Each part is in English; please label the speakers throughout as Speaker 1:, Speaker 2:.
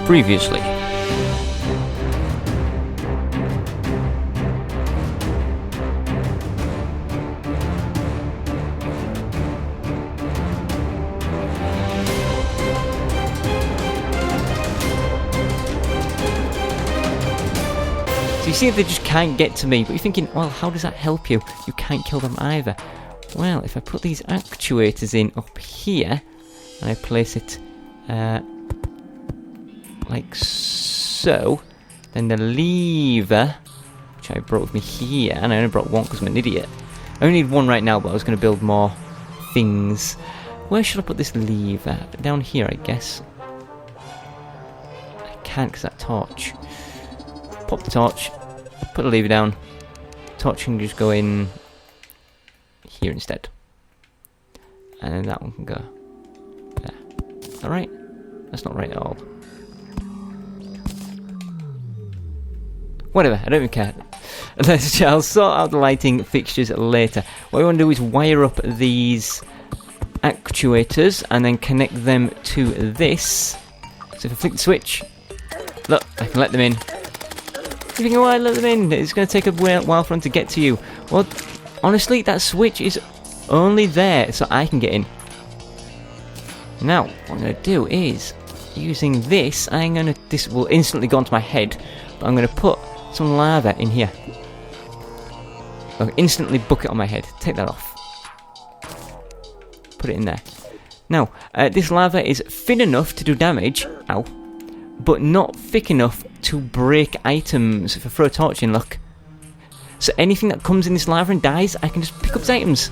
Speaker 1: Previously. So you see they just can't get to me, but you're thinking, well, how does that help you? You can't kill them either. Well, if I put these actuators in up here, and I place it like so, then the lever, which I brought with me here, and I only brought one because I'm an idiot. I only need one right now, but I was going to build more things. Where should I put this lever? Down here, I guess. I can't because that torch. Pop the torch, put the lever down, torch can just go in here instead. And then that one can go there. Is that right? That's not right at all. Whatever, I don't even care. I'll sort out the lighting fixtures later. What I want to do is wire up these actuators and then connect them to this. So if I flick the switch, look, I can let them in. You think, oh, I let them in, it's going to take a while for them to get to you. Well, honestly, that switch is only there so I can get in. Now, what I'm going to do is, using this, this will instantly go onto my head, but I'm going to put some lava in here. I'll instantly book it on my head. Take that off. Put it in there. Now, this lava is thin enough to do damage, ow, but not thick enough to break items. If I throw a torch in, look. So anything that comes in this lava and dies, I can just pick up the items.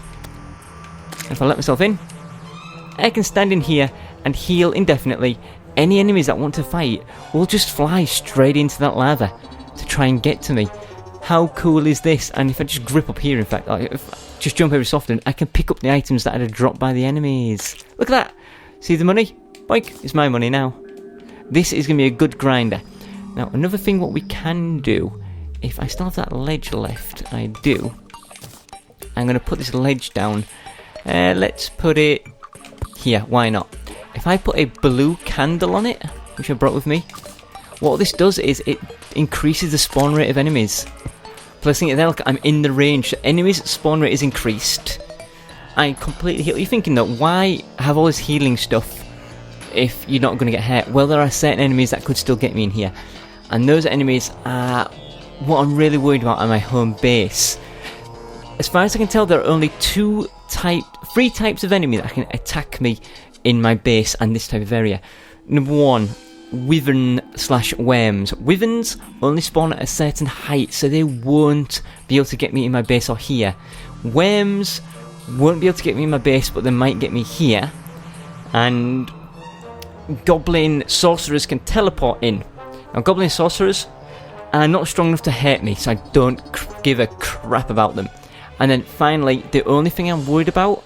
Speaker 1: And if I let myself in, I can stand in here and heal indefinitely. Any enemies that want to fight will just fly straight into that lava to try and get to me. How cool is this? And if I just grip up here, in fact, if I just jump every so often, I can pick up the items that had dropped by the enemies. Look at that! See the money? Boink! It's my money now. This is going to be a good grinder. Now, another thing what we can do, if I still have that ledge left, I do. I'm going to put this ledge down. Let's put it here, why not? If I put a blue candle on it, which I brought with me, what this does is it increases the spawn rate of enemies. Placing it there, look, I'm in the range. So enemies' spawn rate is increased. I completely heal. You're thinking that, why have all this healing stuff if you're not going to get hurt? Well, there are certain enemies that could still get me in here. And those enemies are what I'm really worried about on my home base. As far as I can tell, there are only three types of enemy that can attack me in my base and this type of area. Number one, wyvern/worms. Wyverns only spawn at a certain height, so they won't be able to get me in my base or here. Worms won't be able to get me in my base, but they might get me here. And goblin sorcerers can teleport in. Now, goblin sorcerers are not strong enough to hurt me, so I don't give a crap about them. And then finally, the only thing I'm worried about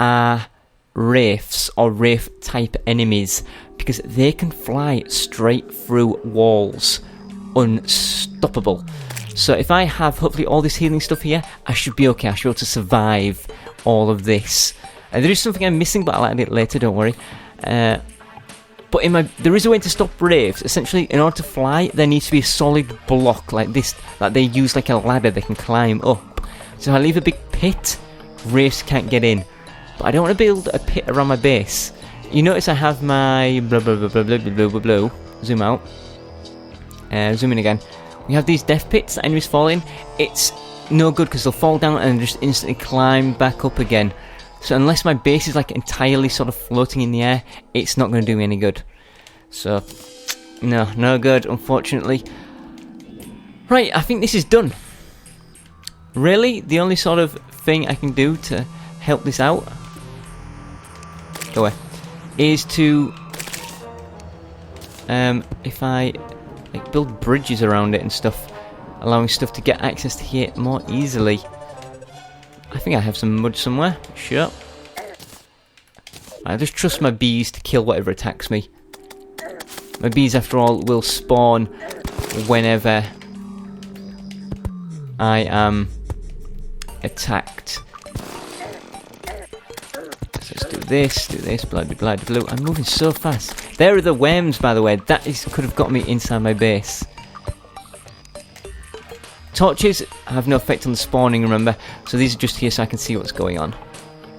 Speaker 1: are wraiths or wraith type enemies, because they can fly straight through walls, unstoppable. So if I have hopefully all this healing stuff here, I should be okay. I should be able to survive all of this. There is something I'm missing, but I'll add it later, don't worry. But there is a way to stop wraiths. Essentially, in order to fly, there needs to be a solid block like this that they use like a ladder they can climb up. So if I leave a big pit, wraiths can't get in. But I don't want to build a pit around my base. You notice I have my blah blah blah blah blah blah blah blah. Zoom out. Zoom in again. We have these death pits that enemies fall in. It's no good because they'll fall down and just instantly climb back up again. So unless my base is like entirely sort of floating in the air, it's not going to do me any good. So, no good, unfortunately. Right, I think this is done. Really, the only sort of thing I can do to help this out, go away, is to, if I like build bridges around it and stuff, allowing stuff to get access to here more easily. I think I have some mud somewhere. Sure. I just trust my bees to kill whatever attacks me. My bees, after all, will spawn whenever I am attacked. So let's do this, blah, blah, blah, blah. I'm moving so fast. There are the worms, by the way. Could have got me inside my base. Torches have no effect on the spawning, remember. So these are just here so I can see what's going on.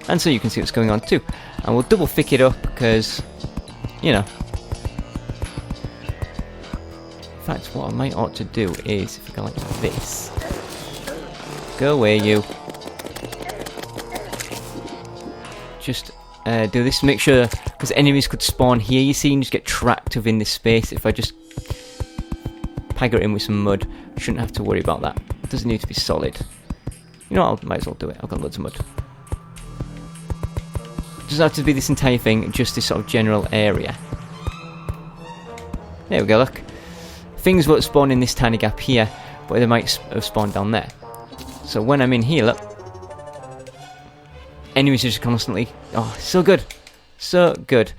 Speaker 1: And so you can see what's going on too. And we'll double thick it up because, you know. In fact, what I might ought to do is, if I go like this. Go away, you. Just do this, make sure, because enemies could spawn here, you see, and just get trapped within this space. If I just peg it in with some mud, shouldn't have to worry about that. It doesn't need to be solid. You know what, I might as well do it. I've got loads of mud. It doesn't have to be this entire thing, just this sort of general area. There we go, look. Things won't spawn in this tiny gap here, but they might have spawned down there. So when I'm in here, look. Enemies are just constantly... Oh, so good. So good.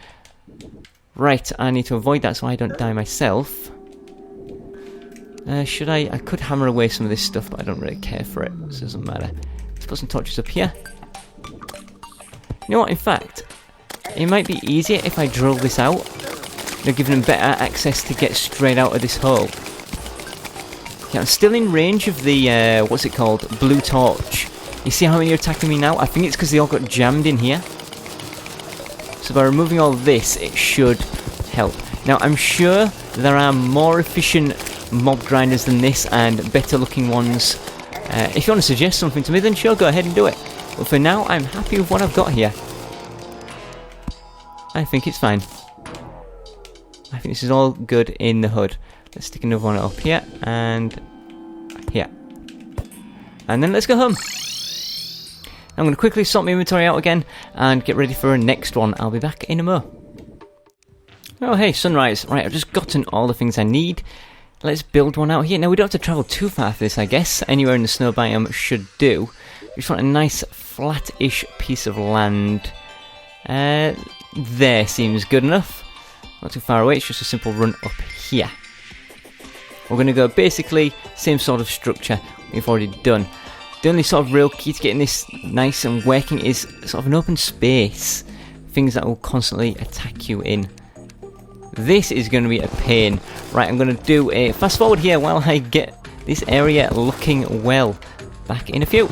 Speaker 1: Right, I need to avoid that so I don't die myself. Should I... I could hammer away some of this stuff, but I don't really care for it. So it doesn't matter. Let's put some torches up here. You know what, in fact, it might be easier if I drill this out. You know, giving them better access to get straight out of this hole. Yeah, I'm still in range of the, what's it called? Blue torch. You see how many are attacking me now? I think it's because they all got jammed in here. So by removing all this, it should help. Now, I'm sure there are more efficient mob grinders than this and better looking ones. If you want to suggest something to me, then sure, go ahead and do it. But for now, I'm happy with what I've got here. I think it's fine. I think this is all good in the hood. Let's stick another one up here and here. And then let's go home. I'm going to quickly sort my inventory out again and get ready for a next one. I'll be back in a mo. Oh hey, sunrise. Right, I've just gotten all the things I need. Let's build one out here. Now we don't have to travel too far for this, I guess. Anywhere in the snow biome should do. We just want a nice flat-ish piece of land. There seems good enough. Not too far away, it's just a simple run up here. We're going to go basically same sort of structure we've already done. The only sort of real key to getting this nice and working is sort of an open space. Things that will constantly attack you in. This is going to be a pain. Right, I'm going to do a fast forward here while I get this area looking well. Back in a few.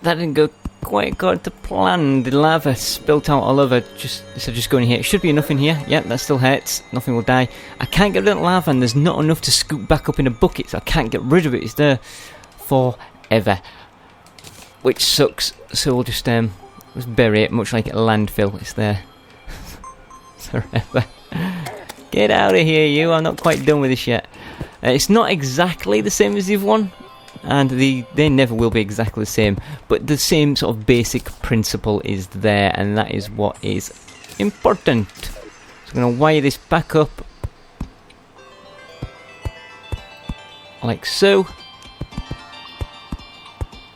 Speaker 1: That didn't go quite got to plan. The lava spilt out all over, instead of just going here. It should be enough in here. Yep, that still hurts. Nothing will die. I can't get rid of the lava, and there's not enough to scoop back up in a bucket, so I can't get rid of it. It's there forever, which sucks. So we'll just bury it, much like a landfill. It's there forever. Get out of here, you! I'm not quite done with this yet. It's not exactly the same as the other one, and they never will be exactly the same, but the same sort of basic principle is there, and that is what is important. So I'm going to wire this back up like so,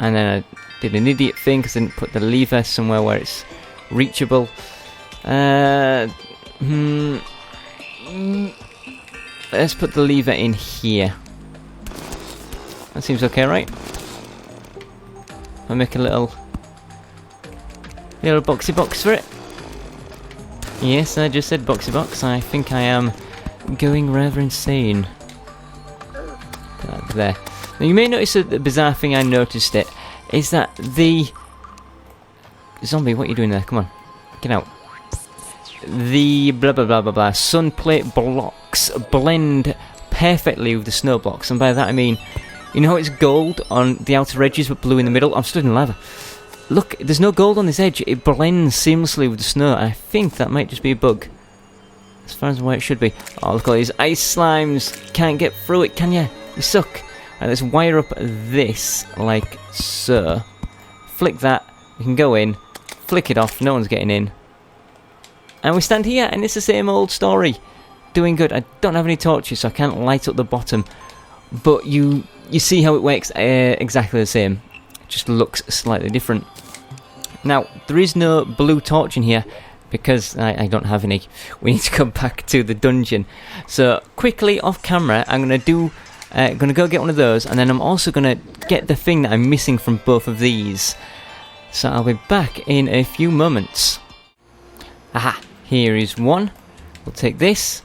Speaker 1: and then I did an idiot thing because I didn't put the lever somewhere where it's reachable. Let's put the lever in here. That seems okay, right? I'll make a little boxy box for it. Yes, I just said boxy box. I think I am going rather insane. Put that there. Now you may notice that the bizarre thing I noticed is that the zombie, what are you doing there? Come on, get out. The blah blah blah blah blah sun plate blocks blend perfectly with the snow blocks, and by that I mean, you know how it's gold on the outer edges but blue in the middle? I'm stood in lava. Look, there's no gold on this edge. It blends seamlessly with the snow. I think that might just be a bug, as far as where it should be. Oh, look at all these ice slimes. Can't get through it, can you? You suck. Right, let's wire up this like so. Flick that. We can go in. Flick it off. No one's getting in. And we stand here, and it's the same old story. Doing good. I don't have any torches, so I can't light up the bottom. But you see how it works exactly the same. It just looks slightly different. Now, there is no blue torch in here, because I don't have any. We need to come back to the dungeon. So, quickly, off camera, I'm going to go get one of those, and then I'm also going to get the thing that I'm missing from both of these. So, I'll be back in a few moments. Aha! Here is one. We'll take this,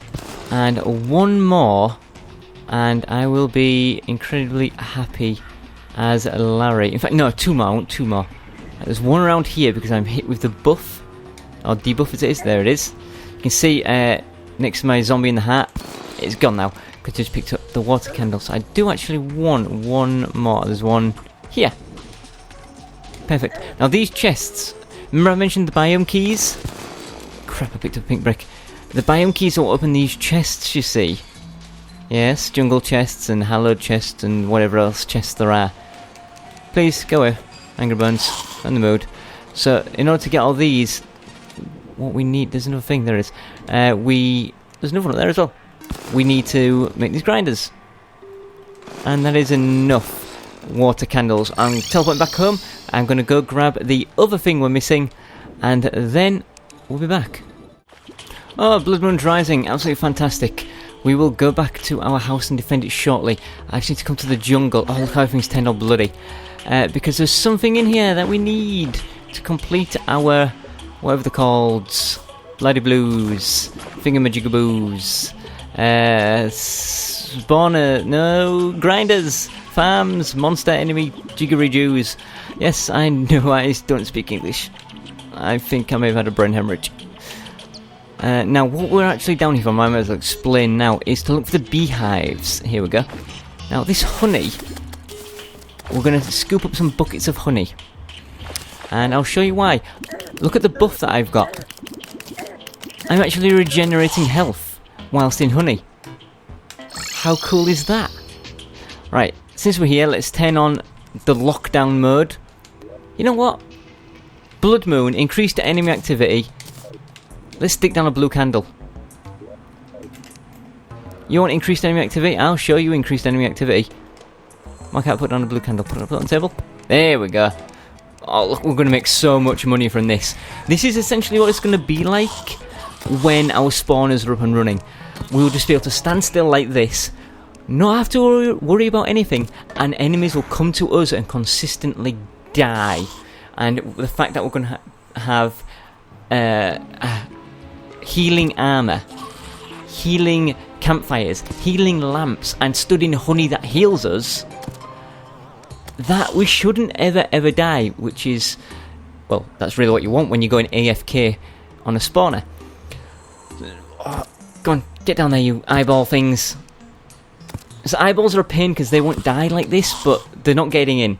Speaker 1: and one more, and I will be incredibly happy as Larry. In fact, no, two more. I want two more. There's one around here because I'm hit with the buff, or debuff as it is. There it is. You can see next to my zombie in the hat, it's gone now because I just picked up the water candle. So I do actually want one more. There's one here. Perfect. Now these chests. Remember I mentioned the biome keys? Crap, I picked up a pink brick. The biome keys will open these chests, you see. Yes, jungle chests and hallowed chests and whatever else chests there are. Please, go away. Angry Bones, in the mood. So, in order to get all these, what we need, there's another thing, there is. There's another one up there as well. We need to make these grinders. And that is enough water candles. I'm teleporting back home. I'm going to go grab the other thing we're missing, and then we'll be back. Oh, Blood Moon's Rising, absolutely fantastic. We will go back to our house and defend it shortly. I actually need to come to the jungle. Oh, look how everything's turned all bloody. Because there's something in here that we need to complete our, whatever they're called, Bloody Blues, Thingamajigaboos, spawner, no, grinders, farms, monster enemy, jiggery Jews. Yes, I know I don't speak English. I think I may have had a brain hemorrhage. Now, what we're actually down here for, I might as well explain now, is to look for the beehives. Here we go. Now, this honey, we're going to scoop up some buckets of honey. And I'll show you why. Look at the buff that I've got. I'm actually regenerating health whilst in honey. How cool is that? Right, since we're here, let's turn on the lockdown mode. You know what? Blood Moon, increased enemy activity. Let's stick down a blue candle. You want increased enemy activity? I'll show you increased enemy activity. Why can't I put down a blue candle? Put it on the table. There we go. Oh, look, we're going to make so much money from this. This is essentially what it's going to be like when our spawners are up and running. We'll just be able to stand still like this, not have to worry about anything, and enemies will come to us and consistently die. And the fact that we're going to have healing armor, healing campfires, healing lamps, and stood in honey that heals us, that we shouldn't ever die, which is well, that's really what you want when you're going AFK on a spawner. Oh, go on, get down there, you eyeball things. So eyeballs are a pain because they won't die like this, but they're not getting in.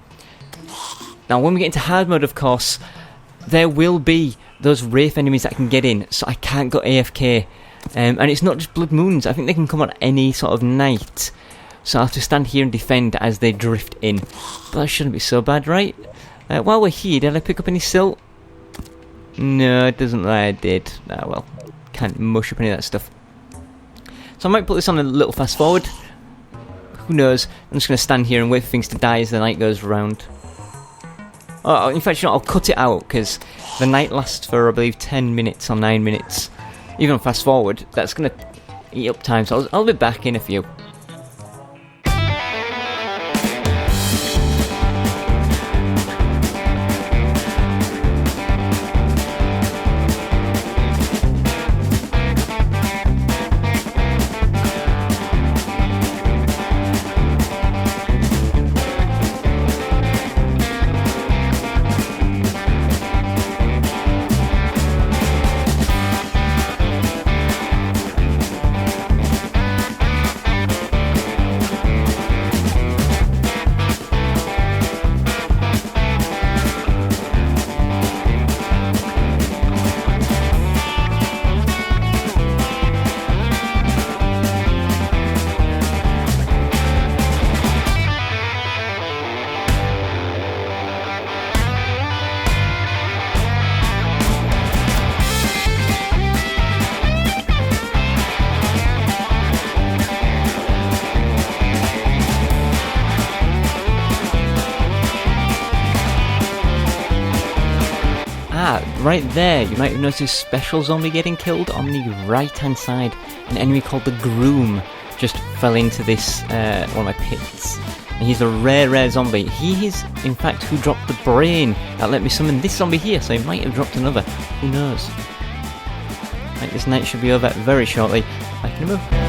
Speaker 1: Now, when we get into hard mode, of course, there will be those Wraith enemies that can get in, so I can't go AFK. And it's not just Blood Moons, I think they can come on any sort of night. So I'll have to stand here and defend as they drift in. But that shouldn't be so bad, right? While we're here, did I pick up any silt? No, it doesn't look like I did. Ah, well, can't mush up any of that stuff. So I might put this on a little fast forward. Who knows? I'm just going to stand here and wait for things to die as the night goes around. Oh, in fact, you know, I'll cut it out, because the night lasts for, I believe, 10 minutes or 9 minutes. Even on fast forward, that's going to eat up time, so I'll be back in a few. Right there, you might have noticed a special zombie getting killed on the right hand side. An enemy called the Groom just fell into this, one of my pits. And he's a rare zombie. He is, in fact, who dropped the brain that let me summon this zombie here, so he might have dropped another. Who knows? Right, this night should be over very shortly. Back in a move.